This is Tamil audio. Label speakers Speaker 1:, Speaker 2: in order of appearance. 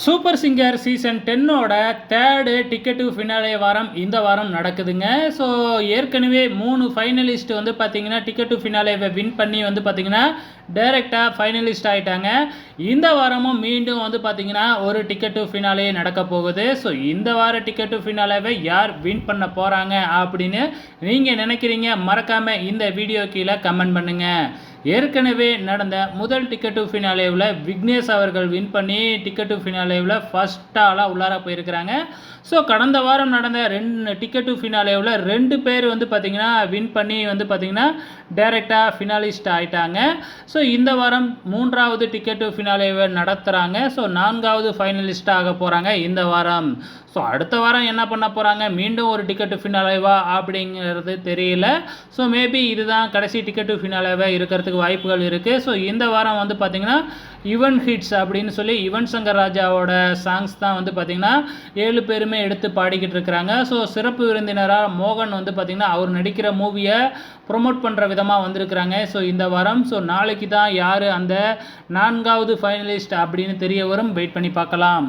Speaker 1: சூப்பர் சிங்கர் சீசன் 10ஓட தேர்டு டிக்கெட் டு ஃபினாலே வாரம் இந்த வாரம் நடக்குதுங்க. ஸோ ஏற்கனவே 3 ஃபைனலிஸ்ட் வந்து பார்த்தீங்கன்னா டிக்கெட் டு ஃபினாலேவை வின் பண்ணி வந்து பார்த்தீங்கன்னா டைரெக்டாக ஃபைனலிஸ்ட் ஆகிட்டாங்க. இந்த வாரமும் மீண்டும் வந்து பார்த்தீங்கன்னா ஒரு டிக்கெட் டு ஃபினாலே நடக்க போகுது. ஸோ இந்த வார டிக்கெட் டு ஃபினாலேவை யார் வின் பண்ண போகிறாங்க அப்படின்னு நீங்கள் நினைக்கிறீங்க? மறக்காமல் இந்த வீடியோ கீழே கமெண்ட் பண்ணுங்கள். ஏற்கனவே நடந்த முதல் டிக்கெட் டு ஃபினாலேவில் விக்னேஷ் அவர்கள் வின் பண்ணி டிக்கெட் டு ஃபினாலேவில் ஃபர்ஸ்ட் ஆளாக உள்ளார போயிருக்கிறாங்க. ஸோ கடந்த வாரம் நடந்த 2 டிக்கெட் டு ஃபினாலேவில் 2 பேர் வந்து பார்த்திங்கன்னா வின் பண்ணி வந்து பார்த்திங்கன்னா டைரெக்டாக ஃபினாலிஸ்ட் ஆகிட்டாங்க. ஸோ இந்த வாரம் 3வது டிக்கெட் டு ஃபினாலேவை நடத்துகிறாங்க. ஸோ 4வது ஃபைனலிஸ்ட் ஆக போகிறாங்க இந்த வாரம். ஸோ அடுத்த வாரம் என்ன பண்ண போகிறாங்க, மீண்டும் ஒரு டிக்கெட் டு ஃபினாலேவா அப்படிங்கிறது தெரியல. ஸோ மேபி இதுதான் கடைசி டிக்கெட் டு ஃபினாலேவா இருக்கிறதுக்கு வாய்ப்புகள் இருக்குது. ஸோ இந்த வாரம் வந்து பார்த்திங்கன்னா யுவன் ஹிட்ஸ் அப்படின்னு சொல்லி யுவன் சங்கர் ராஜாவோட சாங்ஸ் தான் வந்து பார்த்திங்கன்னா 7 பேருமே எடுத்து பாடிக்கிட்டு இருக்கிறாங்க. ஸோ சிறப்பு விருந்தினராக மோகன் வந்து பார்த்திங்கன்னா அவர் நடிக்கிற மூவியை ப்ரொமோட் பண்ணுற விதமாக வந்திருக்கிறாங்க. ஸோ இந்த வாரம் நாளைக்கு தான் யார் அந்த 4வது ஃபைனலிஸ்ட் அப்படின்னு தெரிய வரும். வெயிட் பண்ணி பார்க்கலாம்.